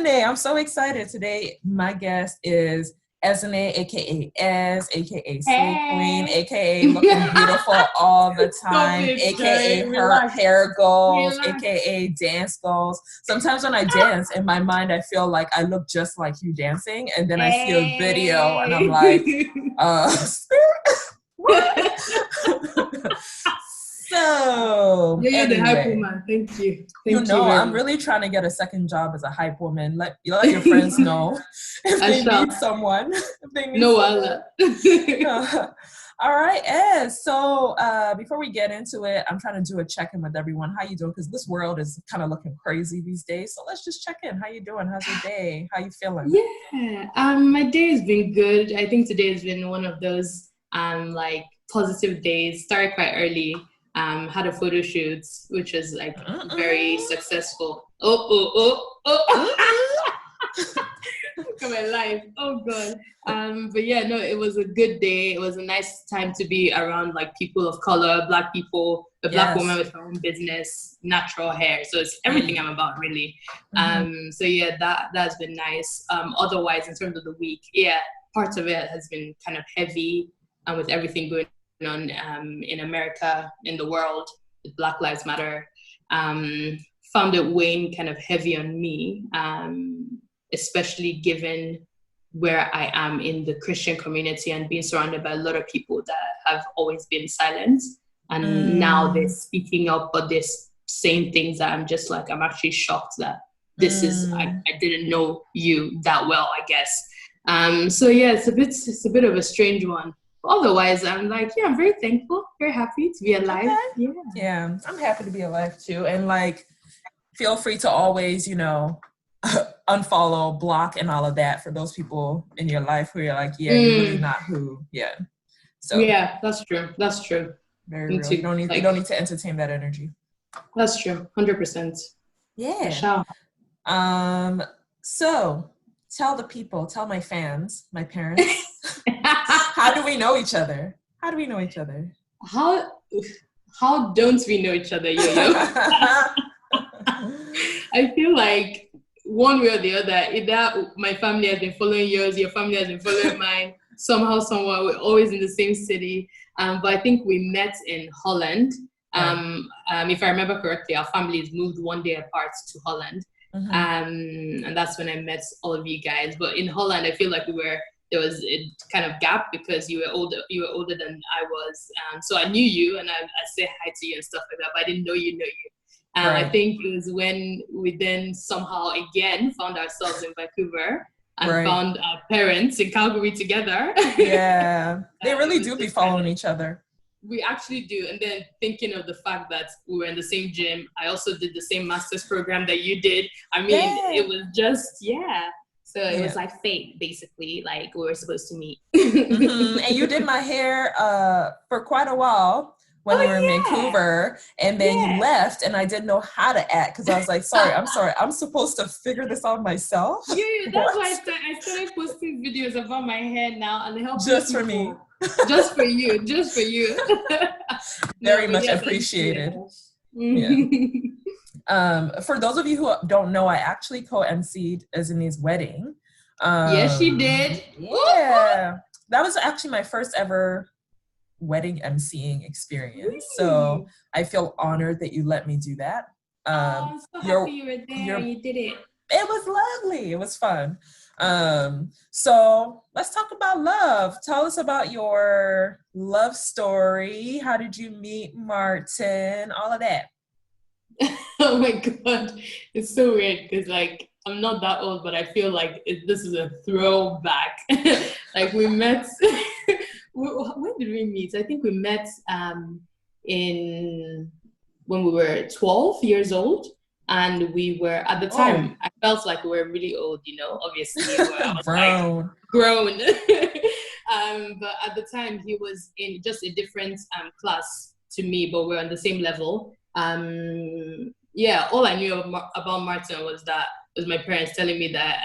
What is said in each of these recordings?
Ezinne. I'm so excited. Today, my guest is Ezinne, aka Ez, aka Slay Queen, Hey. aka looking beautiful all the Stop time, it, aka Joy. her Relax. hair goals, Relax. aka dance goals. Sometimes when I dance, in my mind, I feel like I look just like you dancing, and then I see a video, and I'm like, Hey. what? So You're the hype anyway, woman. Thank you. Thank you very I'm much. really trying to get a second job as a hype woman. Let your friends know if I they shall. need someone. If they need No, someone. Allah. All right, Ed. So before we get into it, I'm trying to do a check-in with everyone. How you doing? Because this world is kind of looking crazy these days. So let's just check in. How you doing? How's your day? How you feeling? Yeah. My day has been good. I think today has been one of those like positive days. Started quite early. Had a photo shoot, which was like very successful. Look at my life. Oh God. But yeah, no, it was a good day. It was a nice time to be around like people of color, Black people, a Black woman Yes. with her own business, natural hair. So it's everything I'm about really. So yeah, that's been nice. Otherwise in terms of the week, yeah, part of it has been kind of heavy with everything going on in America, in the world, with Black Lives Matter. Found it weighing kind of heavy on me. Especially given where I am in the Christian community and being surrounded by a lot of people that have always been silent. And now they're speaking up, but they're saying things that I'm just like, I'm actually shocked that this is, I didn't know you that well, I guess. So yeah, it's a bit of a strange one. But otherwise, I'm like, yeah, I'm very thankful, very happy to be alive. Okay. Yeah, I'm happy to be alive too. And like, feel free to always, unfollow, block, and all of that for those people in your life who you're like, yeah, you're really not who. Yeah. So yeah, that's true. That's true. very Me real. You too. don't need Like, to entertain that energy. that's true. 100%. I Yeah. shall. So tell my fans, my parents, how do we know each other? How do we know each other? How don't we know each other, Yoyo? I feel like one way or the other, either my family has been following yours, your family has been following mine. Somehow, somewhere, we're always in the same city. But I think we met in Holland. If I remember correctly, our families moved one day apart to Holland. And that's when I met all of you guys. But in Holland, I feel like there was a kind of gap because you were older than I was. So I knew you and I say hi to you and stuff like that, but I didn't know you. Right. I think it was when we then somehow again found ourselves in Vancouver and found our parents in Calgary together. Yeah, they really do be following each other. We actually do. And then thinking of the fact that we were in the same gym, I also did the same master's program that you did. I mean, It was just, So it was like fate, basically, like we were supposed to meet. And you did my hair for quite a while when you were in Vancouver, and then you left, and I didn't know how to act because I was like, sorry, I'm supposed to figure this out myself. Yeah, that's why I started posting videos about my hair now and helping just people. for me. Just for you. Very much appreciated. For those of you who don't know, I actually co-emceed Ezinne's wedding. Yes, she did. Yeah, that was actually my first ever wedding emceeing experience. Really? So I feel honored that you let me do that. I'm so happy you were there and you did it. It was lovely. It was fun. So let's talk about love. Tell us about your love story. How did you meet Martin? All of that. Oh my God. It's so weird because like I'm not that old, but I feel like this is a throwback. Like we met, when did we meet? I think we met when we were 12 years old. And we were, at the time, I felt like we were really old, obviously. I was grown. But at the time, he was in just a different class to me, but we're on the same level. All I knew about Martin was my parents telling me that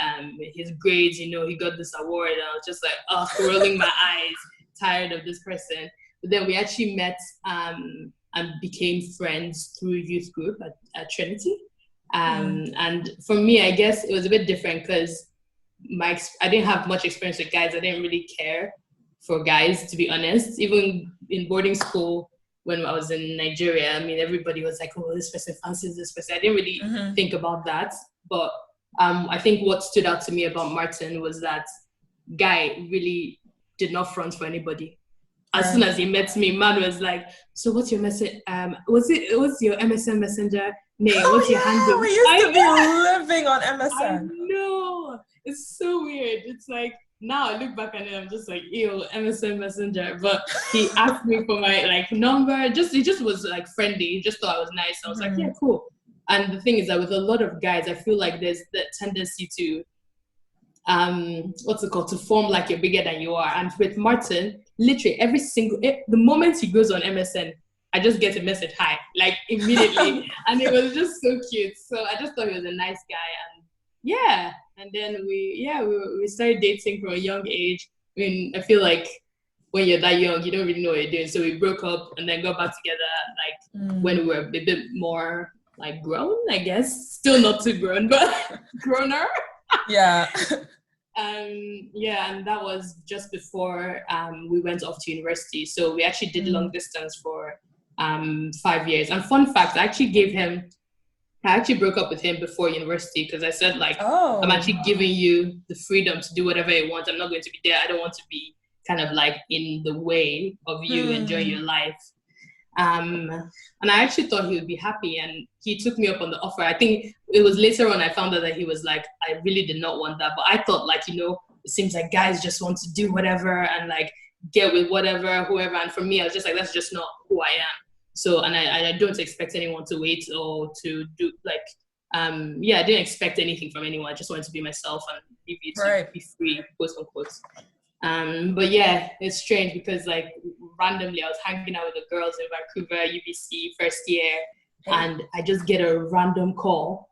his grades, he got this award. And I was just like, rolling my eyes, tired of this person. But then we actually met and became friends through youth group at Trinity. And for me, I guess it was a bit different because I didn't have much experience with guys. I didn't really care for guys, to be honest. Even in boarding school, when I was in Nigeria, I mean, everybody was like, oh, this person fancies this person. I didn't really think about that. But I think what stood out to me about Martin was that guy really did not front for anybody. As soon as he met me, man was like, so what's your message? What's your MSN Messenger name? What's your handle? We used to be living on MSN. I know. It's so weird. It's like, now I look back at it, I'm just like, ew, MSN Messenger. But he asked me for my like number. He just was like friendly. He just thought I was nice. I was like, yeah, cool. And the thing is that with a lot of guys, I feel like there's that tendency to to form like you're bigger than you are. And with Martin, literally the moment he goes on MSN, I just get a message, hi, like immediately. And it was just so cute. So I just thought he was a nice guy. And then we started dating from a young age. I mean, I feel like when you're that young, you don't really know what you're doing. So we broke up and then got back together like when we were a bit more like grown, I guess. Still not too grown, but growner. Yeah. And that was just before we went off to university. So we actually did long distance for 5 years. And fun fact, I actually broke up with him before university because I said like, I'm actually giving you the freedom to do whatever you want. I'm not going to be there. I don't want to be kind of like in the way of you enjoying your life. And I actually thought he would be happy, and he took me up on the offer. I think it was later on I found out that he was like, I really did not want that. But I thought like, it seems like guys just want to do whatever and like get with whatever, whoever. And for me, I was just like, that's just not who I am. So, and I don't expect anyone to wait or to do like, I didn't expect anything from anyone. I just wanted to be myself and leave you to be free, quote unquote. But yeah, it's strange because like randomly I was hanging out with the girls in Vancouver, UBC, first year, and I just get a random call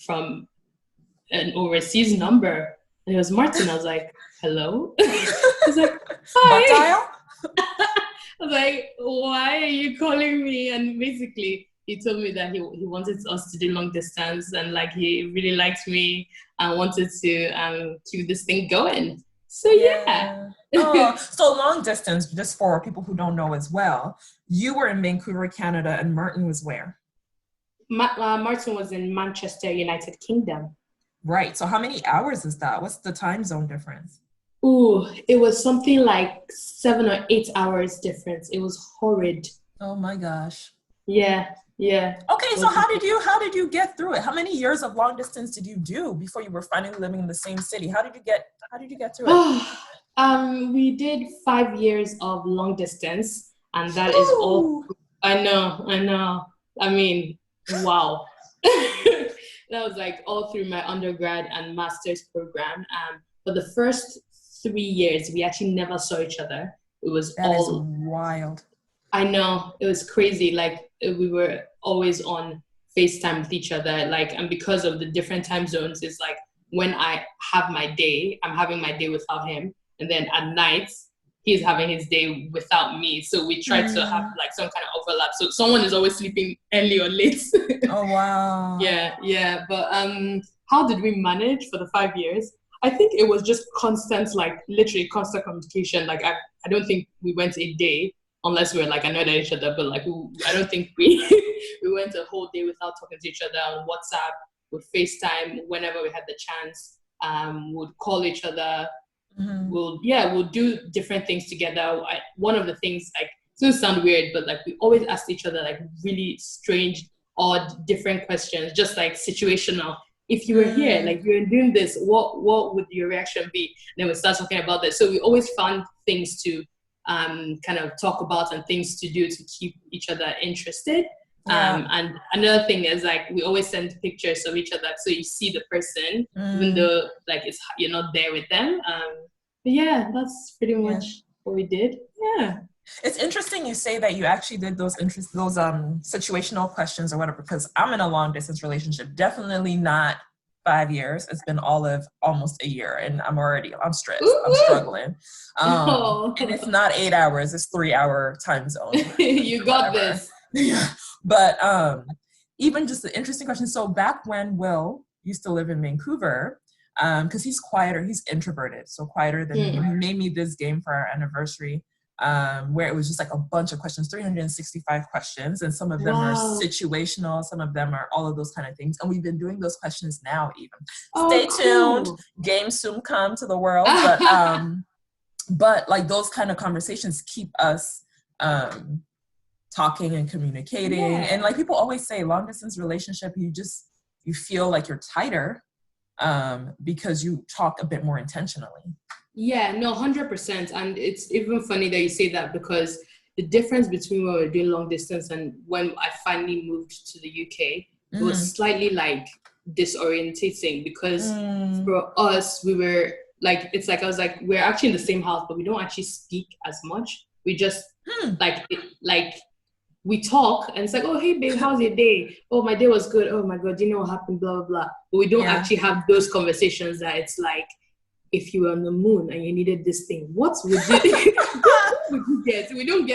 from an overseas number. And it was Martin. I was like, hello? I was like, hi. I was like, why are you calling me? And basically he told me that he wanted us to do long distance and like he really liked me and wanted to keep this thing going. So yeah. So long distance, just for people who don't know as well, you were in Vancouver, Canada, and Martin was where? Martin was in Manchester, United Kingdom. Right. So how many hours is that? What's the time zone difference? Ooh, it was something like 7 or 8 hours difference. It was horrid. Oh my gosh. Yeah. Okay, so how did you get through it? How many years of long distance did you do before you were finally living in the same city? How did you get through it? We did 5 years of long distance, and that is all. I know. I mean, wow. That was like all through my undergrad and master's program. But the first 3 years, we actually never saw each other. It was that is wild. I know, it was crazy. Like we were always on FaceTime with each other. Like, and because of the different time zones, it's like when I have my day, I'm having my day without him, and then at night he's having his day without me. So we try to have like some kind of overlap. So someone is always sleeping early or late. Oh wow. Yeah. But how did we manage for the 5 years? I think it was just constant, like literally constant communication. Like I don't think we went a day unless we were like annoyed at each other, but like I don't think we went a whole day without talking to each other on WhatsApp, with FaceTime whenever we had the chance. Would call each other. We'll do different things together. One of the things, like, it's gonna sound weird, but like we always asked each other like really strange, odd, different questions, just like situational. If you were here, like you're doing this, what would your reaction be? And then we start talking about that. So we always found things to kind of talk about and things to do to keep each other interested. And another thing is like we always send pictures of each other so you see the person even though like you're not there with them. But yeah, that's pretty much what we did. Yeah. It's interesting you say that you actually did those situational questions or whatever, because I'm in a long distance relationship. Definitely not 5 years. It's been all of almost a year, and I'm stressed. I'm struggling. And it's not 8 hours. It's 3 hour time zone. You got this. Yeah. But even just the interesting question. So back when Will used to live in Vancouver, because he's quieter, he's introverted, so quieter than me. He made me this game for our anniversary, where it was just like a bunch of questions, 365 questions, and some of them are situational, some of them are all of those kind of things. And we've been doing those questions now even. Stay tuned. Games soon come to the world, but like those kind of conversations keep us talking and communicating. And like people always say, long distance relationship, you feel like you're tighter because you talk a bit more intentionally. Yeah, no, 100%. And it's even funny that you say that, because the difference between when we were doing long distance and when I finally moved to the UK, it was slightly like disorientating, because for us, we were like, it's like, I was like, we're actually in the same house, but we don't actually speak as much. We just we talk and it's like, oh, hey babe, how's your day? Oh, my day was good. Oh my God, do you know what happened? Blah, blah, blah. But we don't actually have those conversations that it's like, if you were on the moon and you needed this thing, what would you get? We don't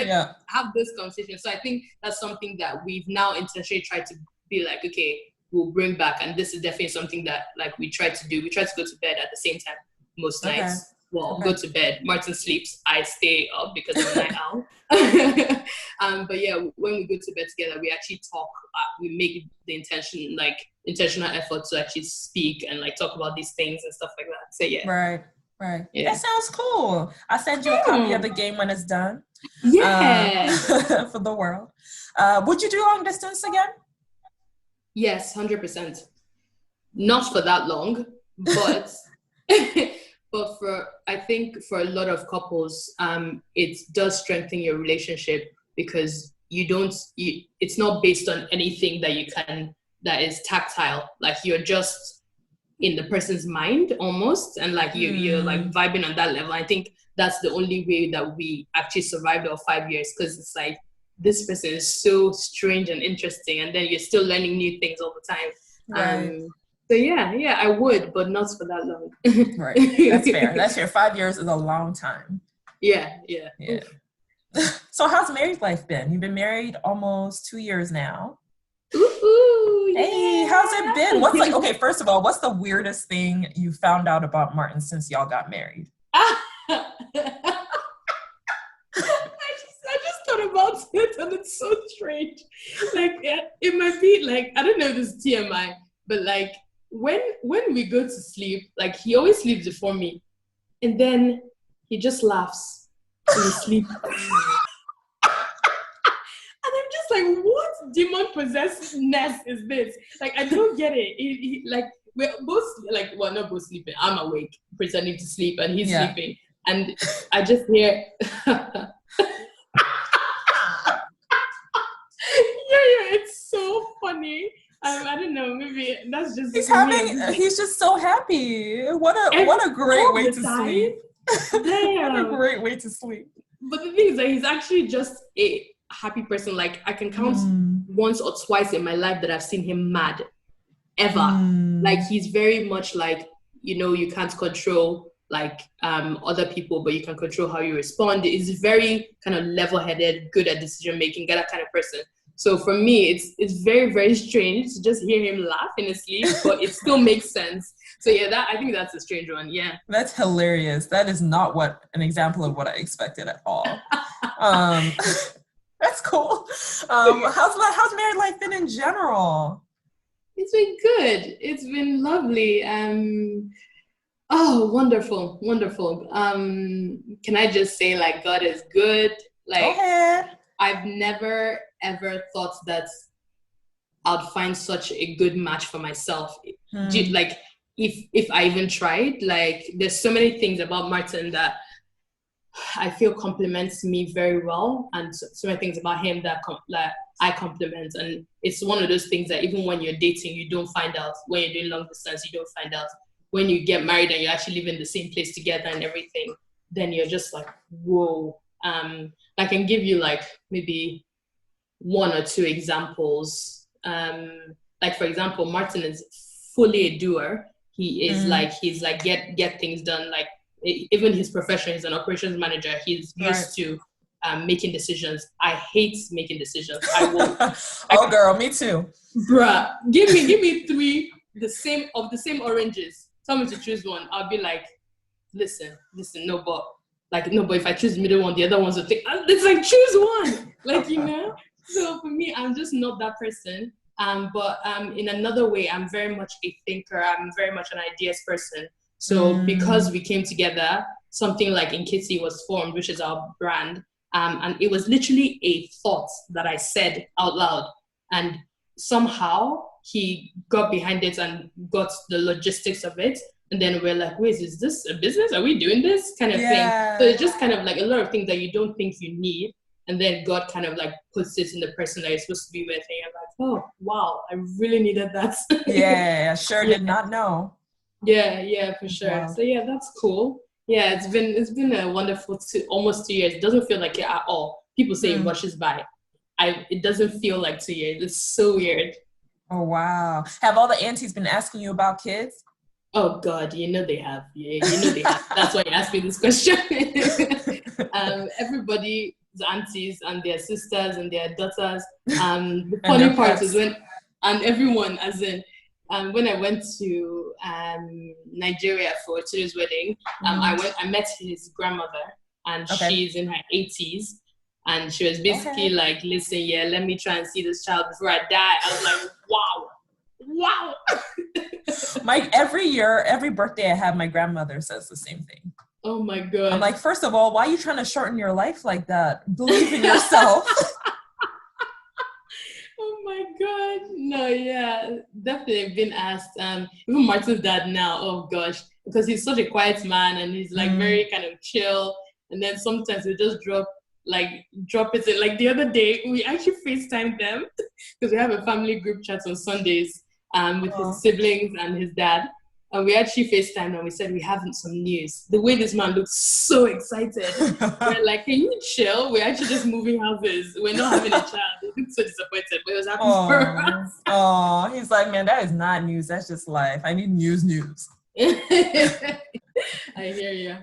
have those conversations. So I think that's something that we've now intentionally tried to be like, okay, we'll bring back. And this is definitely something that like we try to do. We try to go to bed at the same time most nights. Well, go to bed. Martin sleeps. I stay up because I'm a night owl. But yeah, when we go to bed together, we actually talk. We make the intentional effort to actually speak and like talk about these things and stuff like that. So yeah. Right. Yeah. That sounds cool. I'll send you a copy of the game when it's done. Yeah. For the world. Would you do long distance again? Yes, 100%. Not for that long, but but I think for a lot of couples, it does strengthen your relationship, because it's not based on anything that is tactile. Like you're just in the person's mind almost, and like you're like vibing on that level. I think that's the only way that we actually survived our 5 years, because it's like, this person is so strange and interesting, and then you're still learning new things all the time. Right. So yeah, I would, but not for that long. Right. That's fair. 5 years is a long time. Yeah. So how's married life been? You've been married almost 2 years now. Ooh, hey, how's it been? Okay, first of all, what's the weirdest thing you found out about Martin since y'all got married? I just thought about it, and it's so strange. Like, it might be like, I don't know if this is TMI, but like, when we go to sleep, like he always sleeps before me, and then he just laughs in his sleep. And I'm just like, what demon possessedness is this? Like, I don't get it. Like, we're both like, well, not both sleeping. I'm awake, pretending to sleep, and he's sleeping, and I just hear. It's so funny. I don't know. Maybe that's just he's just so happy. What a great way to sleep. What a great way to sleep. But the thing is that he's actually just a happy person. Like, I can count once or twice in my life that I've seen him mad ever. Like, he's very much like, you can't control like other people, but you can control how you respond. He's very kind of level-headed, good at decision making, that kind of person. So for me, it's very, very strange to just hear him laugh in his sleep, but it still makes sense. So yeah, I think that's a strange one. Yeah. That's hilarious. That is not an example of what I expected at all. That's cool. How's married life been in general? It's been good. It's been lovely. Oh, wonderful. Can I just say, like, God is good? Like, okay. I've never ever thought that I'd find such a good match for myself. Like, if I even tried, like, there's so many things about Martin that I feel complements me very well, and so many things about him that I compliment. And it's one of those things that even when you're dating, you don't find out. When you're doing long distance, you don't find out. When you get married and you actually live in the same place together and everything, then you're just like, whoa. I can give you like maybe one or two examples. Like, for example, Martin is fully a doer. He is he's like get things done. Like, even his profession, he's an operations manager. He's used to making decisions. I hate making decisions. I will. Oh, girl, me too. Bruh, give me three the same oranges. Tell me to choose one. I'll be like, listen, no, but if I choose the middle one, the other ones will think, it's like, choose one. Like, So for me, I'm just not that person. But in another way, I'm very much a thinker. I'm very much an ideas person. So because we came together, something like In Kitty was formed, which is our brand. And it was literally a thought that I said out loud. And somehow he got behind it and got the logistics of it. And then we're like, wait, is this a business? Are we doing this kind of thing? So it's just kind of like a lot of things that you don't think you need. And then God kind of like puts it in the person that you're supposed to be with. And you're like, oh, wow, I really needed that. Yeah, sure did not know. Yeah, for sure. Wow. So yeah, that's cool. Yeah, it's been a wonderful almost 2 years. It doesn't feel like it at all. People say it rushes by. It doesn't feel like 2 years. It's so weird. Oh, wow. Have all the aunties been asking you about kids? Oh God, they have. Yeah, they have. That's why you asked me this question. Everybody's aunties and their sisters and their daughters. The funny part is and everyone, as in, when I went to Nigeria for Chido's wedding, I met his grandmother, and she's in her 80s. And she was basically like, listen, yeah, let me try and see this child before I die. I was like, wow. Every birthday I have, my grandmother says the same thing. Oh my God. I'm like, first of all, why are you trying to shorten your life like that? Believe in yourself. Oh my God. No, yeah, definitely been asked. Even Martin's dad now, oh gosh, because he's such a quiet man and he's like very kind of chill. And then sometimes he'll just drop it in. Like the other day, we actually FaceTimed them because we have a family group chat on Sundays with his siblings and his dad. And we actually FaceTimed and we said, we have some news. The way this man looks so excited. We're like, can you chill? We're actually just moving houses. We're not having a child. He looked so disappointed, but he was happy for us. Oh, he's like, man, that is not news. That's just life. I need news. I hear you.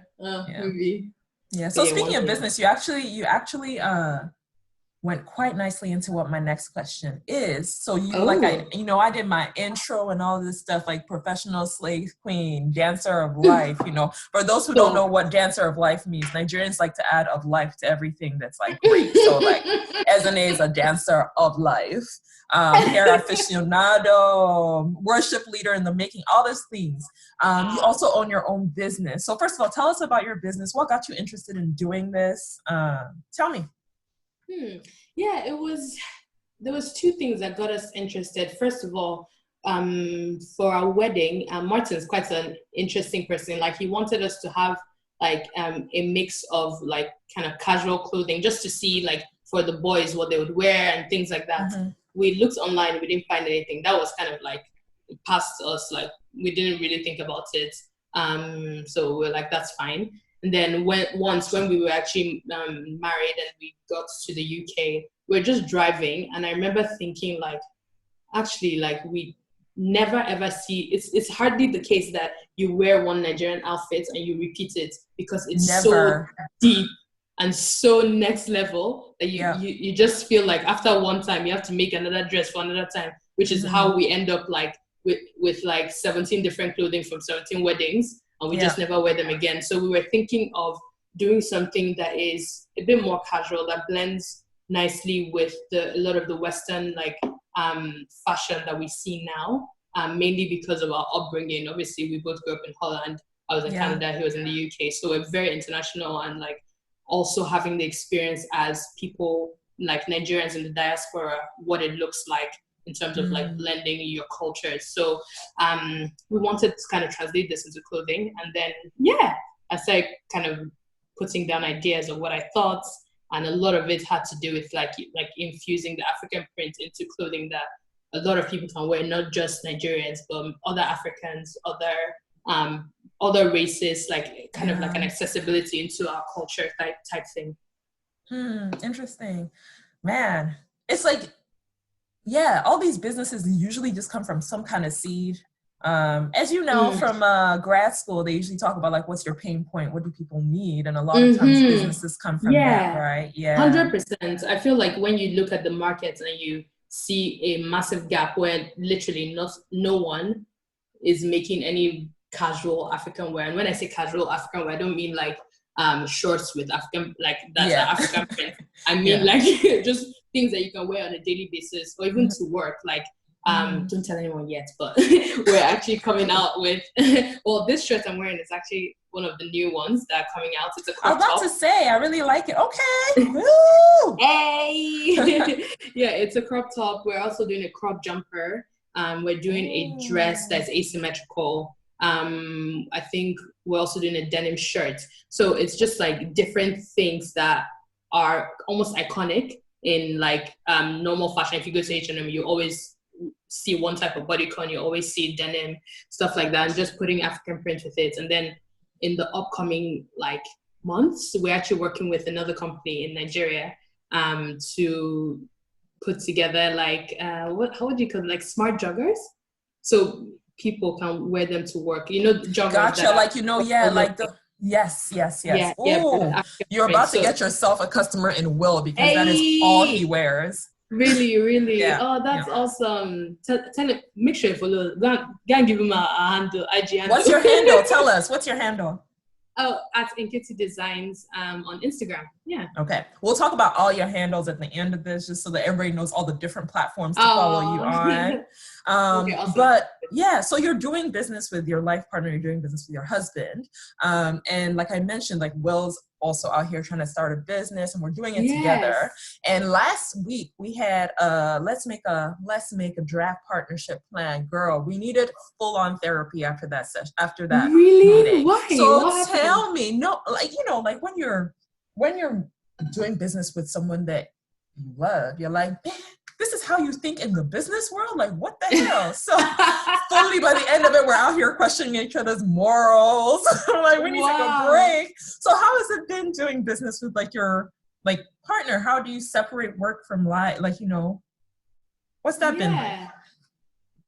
Maybe. Yeah. So speaking of business, you actually went quite nicely into what my next question is. So I did my intro and all this stuff, like professional slave queen, dancer of life. For those who don't know what dancer of life means, Nigerians like to add of life to everything that's like Greek. So like Ezinne is a dancer of life, hair aficionado, worship leader in the making, all these things. You also own your own business. So first of all, tell us about your business. What got you interested in doing this? Tell me. Yeah, there was two things that got us interested. First of all, for our wedding, Martin's quite an interesting person. Like he wanted us to have like a mix of like kind of casual clothing just to see like for the boys what they would wear and things like that. We looked online, we didn't find anything. That was kind of like past us, like we didn't really think about it. So we're like, that's fine. And then when we were actually married and we got to the UK, we were just driving. And I remember thinking like, actually, like we never ever see, it's hardly the case that you wear one Nigerian outfit and you repeat it because it's so deep and so next level that you just feel like after one time, you have to make another dress for another time, which is how we end up like with like 17 different clothing from 17 weddings. And we just never wear them again. So we were thinking of doing something that is a bit more casual, that blends nicely with a lot of the Western like fashion that we see now, mainly because of our upbringing. Obviously, we both grew up in Holland. I was in Canada, he was in the UK. So we're very international and like also having the experience as people like Nigerians in the diaspora, what it looks like in terms of like blending your cultures. So we wanted to kind of translate this into clothing. And then, I started kind of putting down ideas of what I thought. And a lot of it had to do with like infusing the African print into clothing that a lot of people can wear, not just Nigerians, but other Africans, other races, like kind of like an accessibility into our culture type thing. Interesting. Man, it's like, all these businesses usually just come from some kind of seed. As you know, from grad school, they usually talk about like, what's your pain point? What do people need? And a lot of times Mm-hmm. businesses come from that, Yeah, right? Yeah. 100%. I feel like when you look at the market and you see a massive gap where literally no one is making any casual African wear. And when I say casual African wear, I don't mean like shorts with African, like that's an Yeah. African print. I mean Yeah. like just things that you can wear on a daily basis or even to work. Like don't tell anyone yet, but we're actually coming out with well, this shirt I'm wearing is actually one of the new ones that are coming out. It's a I was crop about top. to say, I really like it. Okay. Woo! Hey! Yeah, it's a crop top. We're also doing a crop jumper. We're doing a dress that's asymmetrical. I think we're also doing a denim shirt. So it's just like different things that are almost iconic in like normal fashion. If you go to H&M, you always see one type of bodycon, you always see denim, stuff like that, and just putting African print with it. And then in the upcoming like months, we're actually working with another company in Nigeria to put together like how would you call it, like smart joggers, so people can wear them to work. You know, joggers. Gotcha. Like, you know, yeah, like the yes. Yeah, Oh, you're about to get yourself a customer in Will because that is all he wears. Really. Yeah. Oh, that's awesome. Tell him, make sure you follow. Go and give him a handle, IG handle. What's your handle? Tell us. What's your handle? Oh, at Nkiti Designs on Instagram. Yeah. Okay. We'll talk about all your handles at the end of this, just so that everybody knows all the different platforms to follow you on. Okay, awesome. But yeah, so you're doing business with your life partner, you're doing business with your husband. And like I mentioned, like Will's also out here trying to start a business and we're doing it together. And last week we had let's make a draft partnership plan. Girl, we needed full-on therapy after that session, after that meeting. Why? So tell me, no, like, you know, like when you're doing business with someone that you love, you're like, man, this is how you think in the business world? Like, what the hell? So fully by the end of it, we're out here questioning each other's morals. Like, we need to take a break. So how has it been doing business with like your like partner? How do you separate work from life? Like, you know, what's that been like?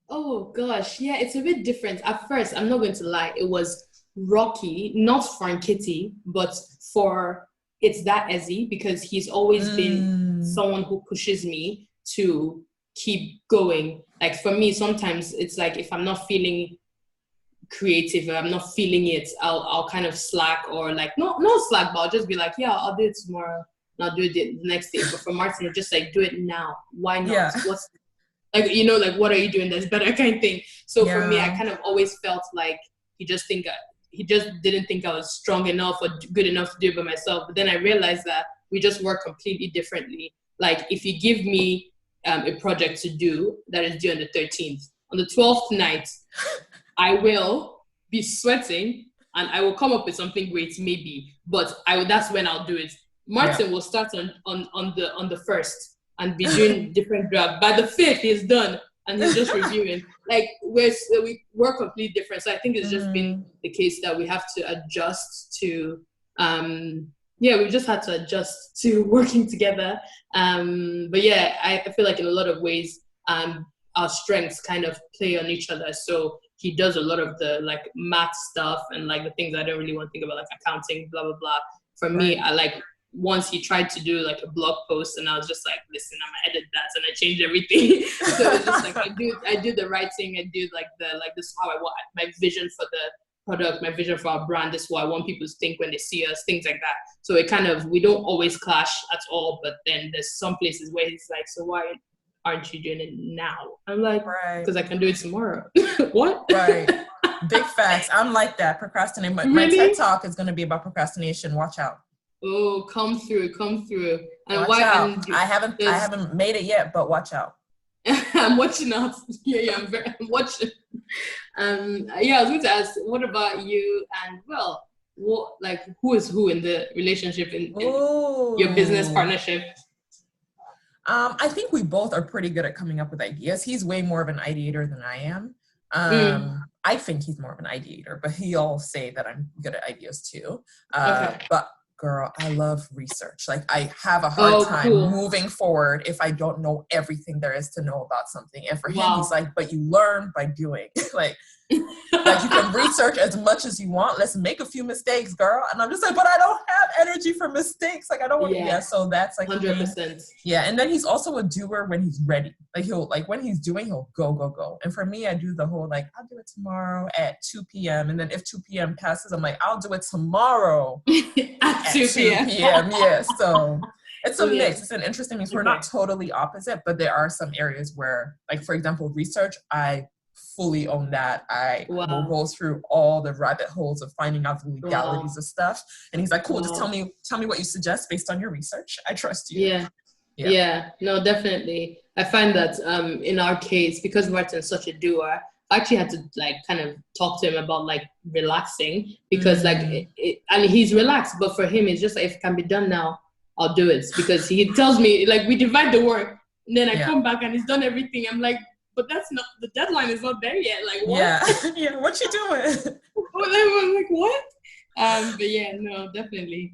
Oh gosh, yeah, it's a bit different. At first, I'm not going to lie, it was rocky, not for Nkiti, but for it's that Ezzy, because he's always been someone who pushes me to keep going. Like for me, sometimes it's like if I'm not feeling creative, if I'm not feeling it, I'll kind of slack, or like no slack, but I'll just be like, yeah, I'll do it tomorrow, and I'll do it the next day. But for Martin, it's just like, do it now. Why not? Yeah. What's like, you know, like what are you doing that's better kind of thing. So for me, I kind of always felt like he just didn't think I was strong enough or good enough to do it by myself. But then I realized that we just work completely differently. Like if you give me a project to do that is due on the 13th, on the 12th night, I will be sweating and I will come up with something great, maybe. But that's when I'll do it. Martin will start on the 1st and be doing different drafts. By the 5th, he's done and he's just reviewing. Like we work completely different. So I think it's just been the case that we have to adjust to. We just had to adjust to working together. But yeah, I feel like in a lot of ways, our strengths kind of play on each other. So he does a lot of the like math stuff and like the things I don't really want to think about, like accounting, blah blah blah. For me, I like. Once he tried to do like a blog post and I was just like, listen, I'm gonna edit that, and I changed everything. So it's just like I do the writing, I do like this is how I want my vision for the product, my vision for our brand, this is what I want people to think when they see us, things like that. So it kind of, we don't always clash at all, but then there's some places where he's like, so why aren't you doing it now? I'm like, because I can do it tomorrow. What? Right. Big facts. I'm like that. Procrastinate. My TED talk is gonna be about procrastination. Watch out. Oh, come through. And watch out. I haven't made it yet, but watch out. I'm watching out. I'm watching. I was going to ask, what about you and who is who in the relationship in your business partnership? I think we both are pretty good at coming up with ideas. He's way more of an ideator than I am. I think he's more of an ideator, but he'll say that I'm good at ideas too. But girl, I love research. Like I have a hard time moving forward if I don't know everything there is to know about something. And for him, he's like, but you learn by doing. Like Like, you can research as much as you want. Let's make a few mistakes, girl. And I'm just like, but I don't have energy for mistakes. Like, I don't want to. Yeah. So that's like 100%. Yeah. And then he's also a doer when he's ready. Like, when he's doing, he'll go. And for me, I do the whole, like, I'll do it tomorrow at 2 p.m. And then if 2 p.m. passes, I'm like, I'll do it tomorrow at 2 p.m. Yeah. So it's a mix. It's an interesting mix. We're not totally opposite, but there are some areas where, like, for example, research, I fully own that. I will go through all the rabbit holes of finding out the legalities of stuff. And he's like, cool, just tell me what you suggest based on your research. I trust you. Yeah, no, definitely. I find that in our case, because Martin's such a doer, I actually had to like kind of talk to him about like relaxing, because like and he's relaxed, but for him it's just like, if it can be done now, I'll do it. Because he tells me, like, we divide the work, and then I come back and he's done everything. I'm like, but that's not, the deadline is not there yet. Like, what? What you doing? I'm like, what? But yeah, no, definitely.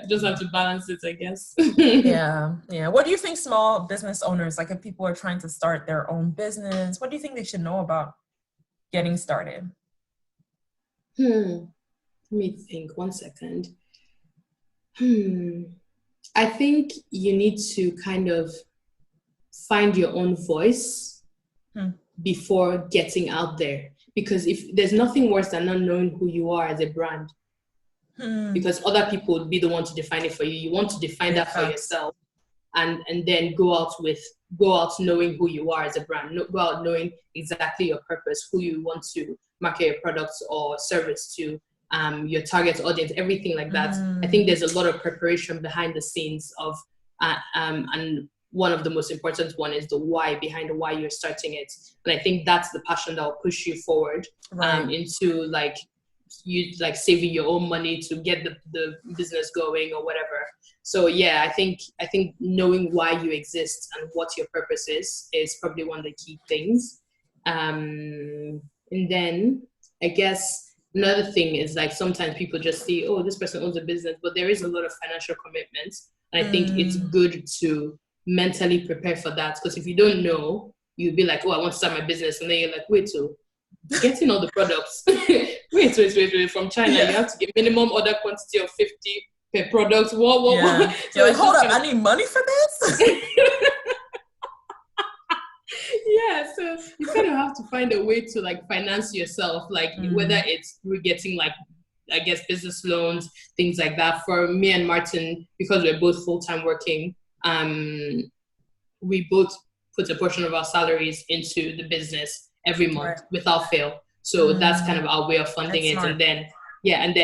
Just have to balance it, I guess. Yeah. What do you think small business owners, like if people are trying to start their own business, what do you think they should know about getting started? Let me think 1 second. I think you need to kind of find your own voice before getting out there. Because if there's nothing worse than not knowing who you are as a brand. Because other people would be the one to define it for you. You want to define that for yourself, and then go out knowing who you are as a brand. Go out knowing exactly your purpose, who you want to market your products or service to, your target audience, everything like that. I think there's a lot of preparation behind the scenes of, and one of the most important one is the why, behind why you're starting it. And I think that's the passion that will push you forward into like you like saving your own money to get the business going or whatever. So yeah, I think knowing why you exist and what your purpose is probably one of the key things. And then I guess another thing is like sometimes people just see, oh, this person owns a business, but there is a lot of financial commitments. And I think it's good to mentally prepare for that, because if you don't know, you'll be like, oh, I want to start my business, and then you're like, wait, so getting all the products wait from China, you have to get minimum order quantity of 50 per product. What? So you're like, hold up, I need money for this. So you kind of have to find a way to like finance yourself, like whether it's through getting like, I guess, business loans, things like that. For me and Martin, because we're both full-time working, we both put a portion of our salaries into the business every month without fail. So that's kind of our way of funding it. Smart. And then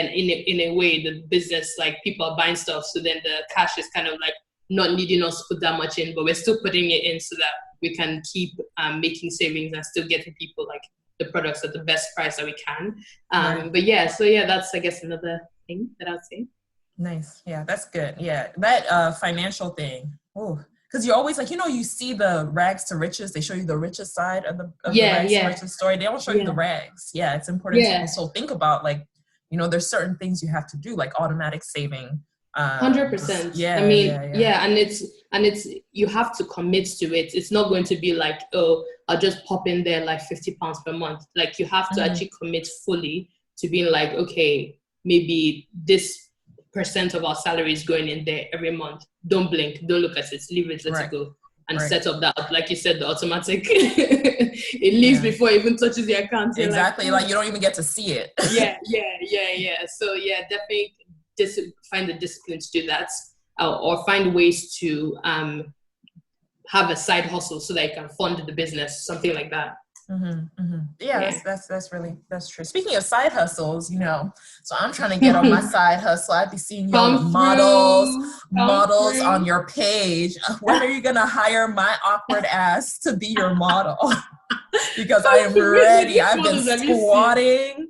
in a way, the business, like people are buying stuff, so then the cash is kind of like not needing us to put that much in, but we're still putting it in so that we can keep making savings and still getting people like the products at the best price that we can. But that's, I guess, another thing that I'd say. Nice. Yeah, that's good. Yeah, that financial thing. Oh, because you're always like, you see the rags to riches. They show you the richest side of the rags to riches story. They don't show you the rags. Yeah, it's important to also think about, like, there's certain things you have to do, like automatic saving. 100%. I mean, and it's you have to commit to it. It's not going to be like, oh, I'll just pop in there like £50 per month. Like, you have to actually commit fully to being like, okay, maybe this % of our salary is going in there every month. Don't blink, don't look at it, leave it, let it go, and set up that, like you said, the automatic. It leaves before it even touches your account. You're exactly, like you don't even get to see it. So definitely find the discipline to do that, or find ways to have a side hustle so that you can fund the business, something like that. That's true. Speaking of side hustles, so I'm trying to get on my side hustle. I'd be seeing your models on your page. When are you gonna hire my awkward ass to be your model? Because I am ready. I've been squatting.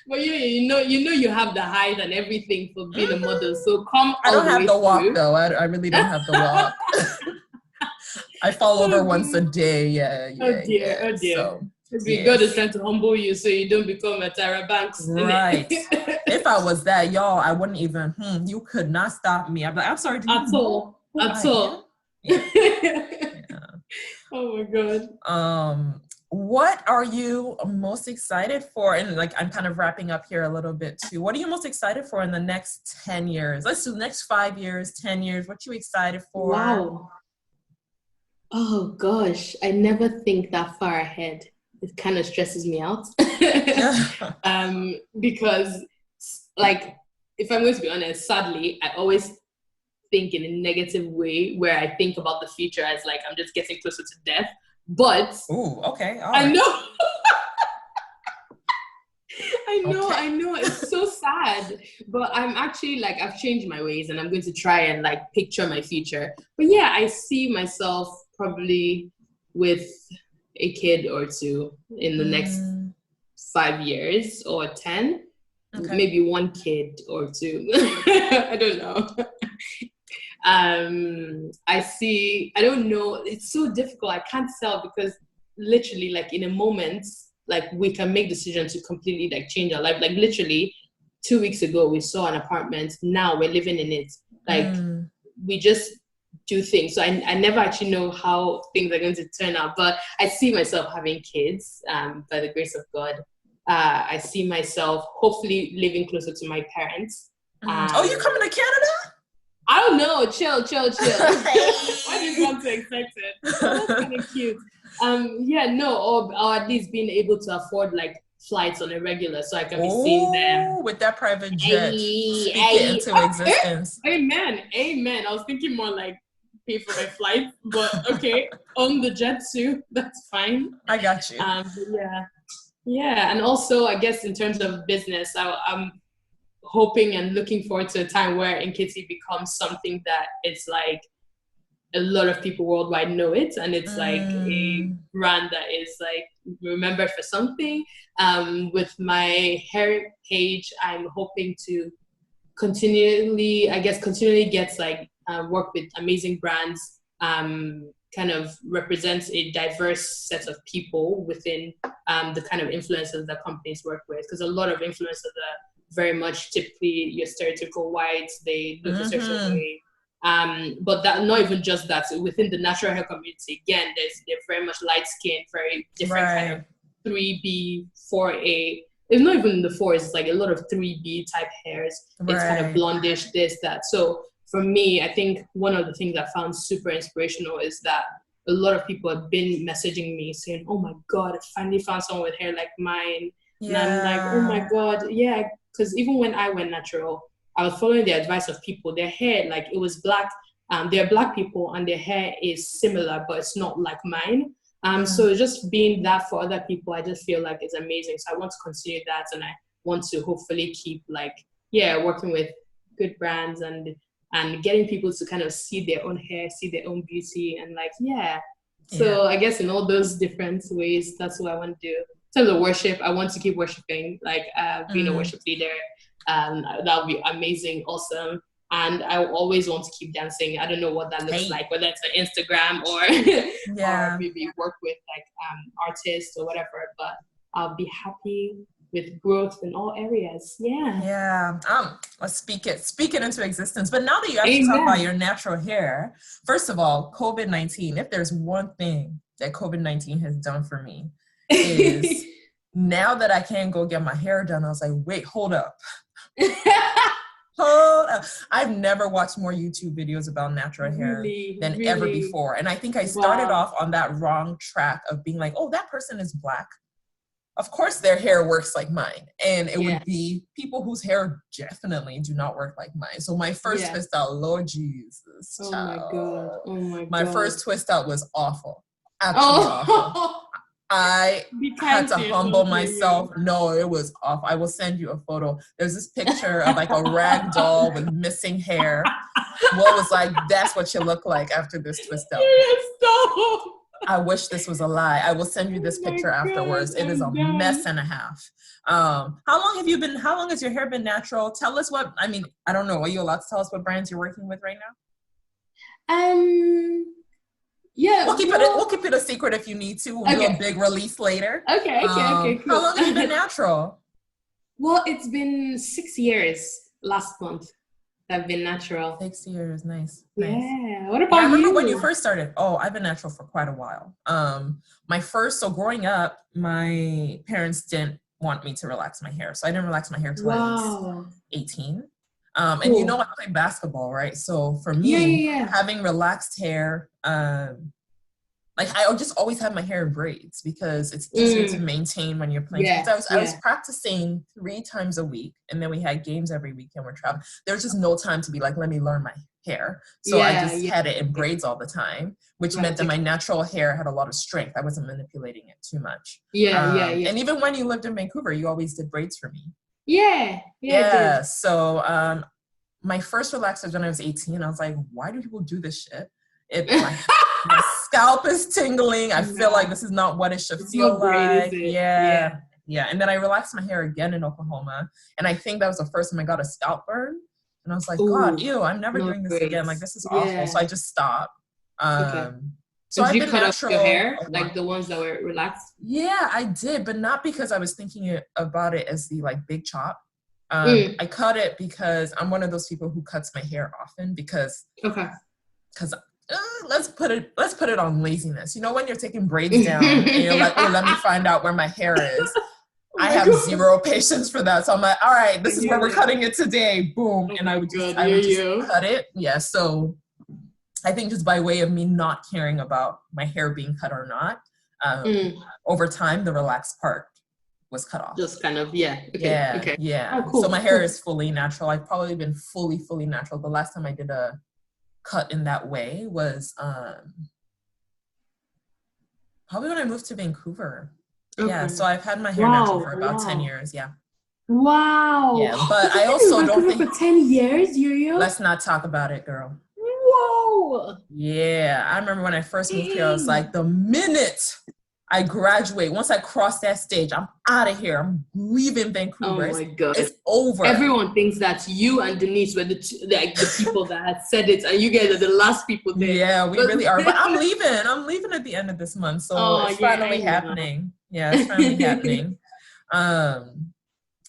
Well, you have the height and everything for being a model. So come. I don't have the walk though. I really don't have the walk. I fall over once a day. Oh dear. So, God is trying to humble you so you don't become a Tyra Banks. Right. If I was that, y'all, I wouldn't even. You could not stop me. I'm like, I'm sorry. At all. Yeah. Oh my God. what are you most excited for? And like, I'm kind of wrapping up here a little bit too. What are you most excited for in the next 10 years? Let's do the next 5 years, 10 years. What you excited for? Wow. Oh gosh, I never think that far ahead. It kind of stresses me out. Because like, if I'm going to be honest, sadly, I always think in a negative way where I think about the future as like I'm just getting closer to death. But Ooh, okay. All I right. know Okay. I know. It's so sad. But I'm actually like, I've changed my ways and I'm going to try and like picture my future. But yeah, I see myself probably with a kid or two in the next 5 years or 10. Okay. Maybe one kid or two. I don't know. I don't know. It's so difficult. I can't tell because literally like in a moment, like we can make decisions to completely like change our life. Like literally 2 weeks ago, we saw an apartment. Now we're living in it. Like we just do things. So I never actually know how things are going to turn out, but I see myself having kids by the grace of God. I see myself hopefully living closer to my parents. Oh, you're coming to Canada? I don't know. Chill. I just want to expect it. That's kind of cute. Or at least being able to afford like flights on a regular so I can be seeing them. With that private jet. Speak it into existence. Amen. I was thinking more like pay for my flight, but okay, on the jet too. That's fine. I got you. Yeah, and also I guess in terms of business, I'm hoping and looking forward to a time where Nkiti becomes something that it's like a lot of people worldwide know it, and it's like a brand that is like remembered for something. With my hair page, I'm hoping to continually get like work with amazing brands, kind of represents a diverse set of people within the kind of influencers that companies work with, because a lot of influencers are very much typically your stereotypical whites. They look a certain way, but that not even just that. So within the natural hair community, again, they're very much light skinned, very different kind of 3B, 4A. It's not even the fours. It's like a lot of 3B type hairs. It's kind of blondish, this, that. So for me, I think one of the things I found super inspirational is that a lot of people have been messaging me saying, "Oh my God, I finally found someone with hair like mine." Yeah. And I'm like, "Oh my God, yeah." Because even when I went natural, I was following the advice of people. Their hair, like it was black. They're black people and their hair is similar, but it's not like mine. So just being that for other people, I just feel like it's amazing. So I want to continue that, and I want to hopefully keep working with good brands and getting people to kind of see their own hair, see their own beauty, and So I guess in all those different ways, that's what I want to do. In terms of worship, I want to keep worshiping, being a worship leader. That would be amazing, awesome. And I always want to keep dancing. I don't know what that looks like, whether it's on Instagram or or maybe work with artists or whatever. But I'll be happy with growth in all areas. Let's speak it into existence. But now that you actually talk about your natural hair, first of all, COVID-19, if there's one thing that COVID-19 has done for me, is now that I can't go get my hair done, I was like, wait, hold up. I've never watched more YouTube videos about natural hair than ever before. And I think I started off on that wrong track of being like, oh, that person is Black. Of course their hair works like mine. And it would be people whose hair definitely do not work like mine. So my first twist out, Lord Jesus. Oh my God. My first twist out was awful. Absolutely awful. I had to humble myself. No, it was off. I will send you a photo. There's this picture of like a rag doll with missing hair. What was like, that's what you look like after this twist out. I wish this was a lie. I will send you this picture afterwards. It is a mess and a half. How long has your hair been natural? Tell us I don't know. Are you allowed to tell us what brands you're working with right now? Yeah, we'll keep it a secret if you need to. We'll do a big release later. Okay, cool. How long have you been natural? Well, it's been 6 years last month. that have been natural. 6 years, nice. Yeah. What Yeah, about I remember you? when you first started. Oh, I've been natural for quite a while. So growing up, my parents didn't want me to relax my hair. So I didn't relax my hair till I was Wow. 18. And Cool. I play basketball, right? So for Yeah, me, yeah, yeah. having relaxed hair, like I just always have my hair in braids because it's easier to maintain when you're playing. Yeah, Because I was yeah. practicing 3 times a week, and then we had games every week, and we're traveling. There's just no time to be like, let me learn my hair. So I Yeah, just yeah. had it in braids all the time, which meant that my Practical. natural hair had a lot of strength. I wasn't manipulating it too much. Yeah, yeah, yeah. And even when you lived in Vancouver, you always did braids for me. Yeah, yeah, I Yeah. did. So my first relaxer was when I was 18. I was like, why do people do this shit? My scalp is tingling. I feel like this is not what it should It's feel not great, is like. it? Yeah. Yeah. Yeah. And then I relaxed my hair again in Oklahoma. And I think that was the first time I got a scalp burn. And I was like, God, Ooh, ew, I'm never not doing this great. again. Like, this is awful. So Yeah. I just stopped. Okay. So And did I've you been cut off your natural hair? a Like while. the ones that were relaxed? Yeah, I did, but not because I was thinking about it as the like big chop. I cut it because I'm one of those people who cuts my hair often because Okay. let's put it on laziness. You know, when you're taking braids down and you're like, oh, let me find out where my hair is. Oh I my have God. zero patience for that. So I'm like, all right, this I is where hear we're you. cutting it today. Boom. Oh And my I God, would just Yoyo. cut it. Yeah. So I think just by way of me not caring about my hair being cut or not, over time, the relaxed part was cut off. Just kind of, yeah. Okay. Yeah, Okay. yeah. Oh, cool. So my hair cool. is fully natural. I've probably been fully natural. The last time I did a cut in that way was probably when I moved to Vancouver. Okay. Yeah, so I've had my hair natural for about 10 years. Yeah. Wow. Yeah, but I You've also been in don't Vancouver think. for 10 years, Yoyo? Let's not talk about it, girl. Whoa. Yeah, I remember when I first moved here, I was Dang. like, the minute I graduate, once I cross that stage, I'm out of here. I'm leaving Vancouver. Oh my God. It's over. Everyone thinks that you and Denise were the people that had said it, and you guys are the last people there. Yeah, we really are. But I'm leaving. I'm leaving at the end of this month. So it's finally happening. Yeah, it's finally happening.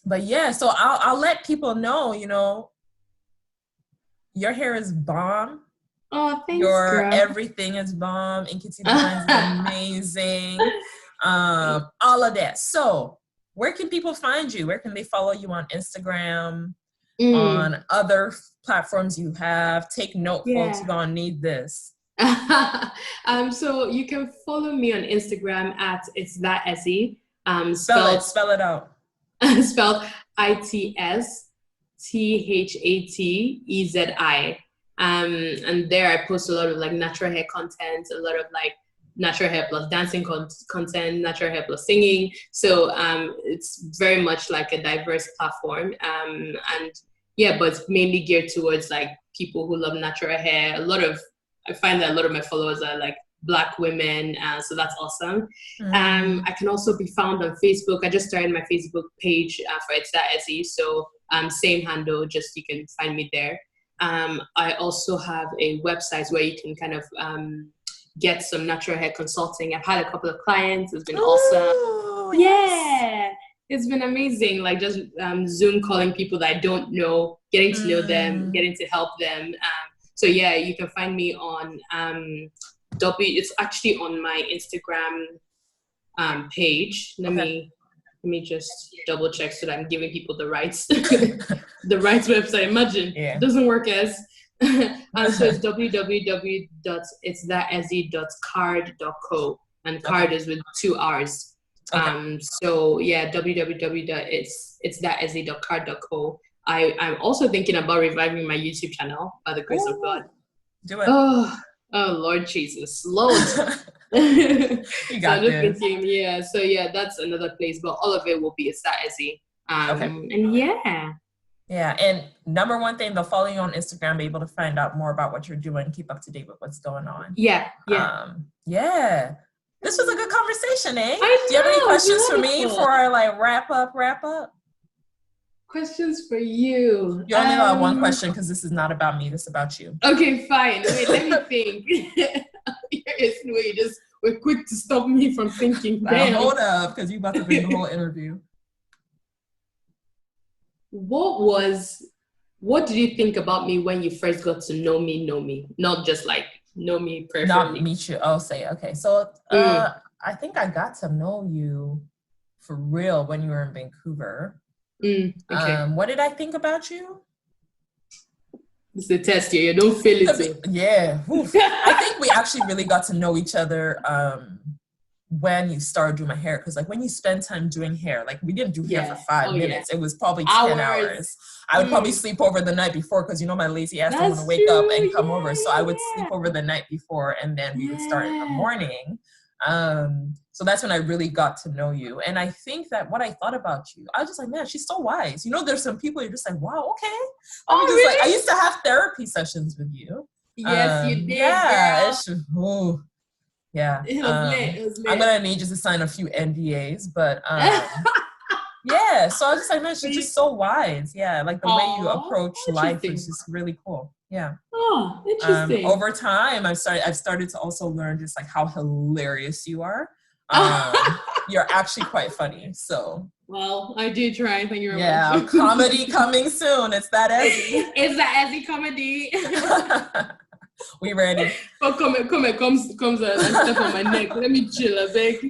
But yeah, so I'll let people know, you know, your hair is bomb. Oh, thanks, Your girl. everything is bomb. Inkity Designs is amazing. All of that. So where can people find you? Where can they follow you on Instagram? On other platforms you have? Take note, folks, you're gonna need this. So you can follow me on Instagram at It's That Ezinne. Spell it out. Spelled ITSTHATEZI. And there I post a lot of like natural hair content, a lot of like natural hair plus dancing content, natural hair plus singing. So it's very much like a diverse platform. And yeah, but it's mainly geared towards like people who love natural hair. I find that a lot of my followers are like Black women, so that's awesome. I can also be found on Facebook. I just started my Facebook page for It's That Ezinne, so same handle, just you can find me there. I also have a website where you can kind of get some natural hair consulting. I've had a couple of clients. It's been awesome. Yeah, it's been amazing. Like just Zoom calling people that I don't know, getting to know them, getting to help them. So yeah, you can find me on it's actually on my Instagram page. Let me just double check so that I'm giving people the right the right website. Imagine it doesn't work as so it's www.itsthatezzy.card.co, and card is with 2 R's. So yeah, www.itsthatezzy.card.co. I'm also thinking about reviving my YouTube channel by the grace of God. Do it. Oh Lord Jesus, Lord. You got this. Thinking, so yeah, that's another place, but all of it will be It's That Ezinne. And yeah, and number one thing, they'll follow you on Instagram, be able to find out more about what you're doing, keep up to date with what's going on. Yeah. This was a good conversation, eh? I know, do you have any questions for me before I like wrap up? Questions for you. You only have one question because this is not about me. This is about you. Okay, fine. Wait, let me think. We're quick to stop me from thinking. Hold up, because you're about to bring the whole interview. What was what did you think about me when you first got to know me, not just like know me Not peripherally? meet you. Oh, say okay. So Mm, I think I got to know you for real when you were in Vancouver. okay. What did I think about you? It's a test here. You don't fail it. Oh. Yeah. Oof. I think we actually really got to know each other when you started doing my hair, because like when you spend time doing hair, like we didn't do hair for Yeah. 5 minutes, it was probably 10 Hours. hours. I would probably Mm. sleep over the night before, because you know my lazy ass don't want to That's wake up true. and come over, so I would sleep Yeah, over the night before and then we would start in the yeah. morning. So that's when I really got to know you, and I think that what I thought about you, I was just like, man, she's so wise. You know, there's some people you're just like, wow, okay. I'm Oh, just like, I really? used to have therapy sessions with you. Yes, you did, Yeah, girl. it's ooh, yeah. It was lit. It was I'm lit. gonna need you to sign a few NDAs, but yeah. So I was just like, man, she's just so wise. Yeah, like the way you Oh, approach life is interesting. just really cool. Yeah. Oh, interesting. Over time, I've started to also learn just like how hilarious you are. You're actually quite funny. So Well, I did try. Thank you very yeah, much. comedy coming soon. It's that Ezzy. It's that Ezzy comedy. We ready? Oh, comes and step on my neck. Let me chill a bit.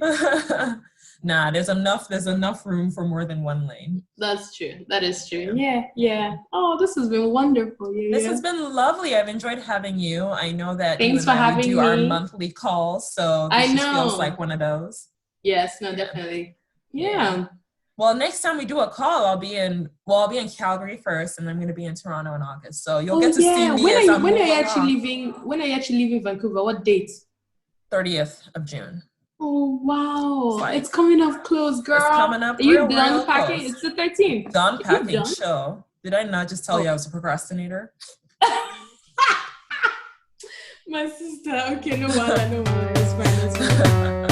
Nah, there's enough room for more than one lane. That's true. That is true. Yeah, yeah. Oh, this has been wonderful. Yeah, This yeah. has been lovely. I've enjoyed having you. I know that you Thanks and for we do having our me. monthly calls, so I this just feels know. like one of those. Yes, no, Yeah. definitely. Yeah. Yeah. Well, next time we do a call, I'll be in Calgary first, and I'm going to be in Toronto in August. So you'll Oh get to see yeah. me as I When move are you actually along. leaving? When are you actually leaving Vancouver? What date? 30th of June. Oh It's wow. like It's coming up close, it's girl. coming up Are you done real packing? close. It's the 13th. Done Are you packing. done? Show. Did I not just tell you I Oh. was a procrastinator? My sister. Okay, no wala, no wala. It's fine. It's fine.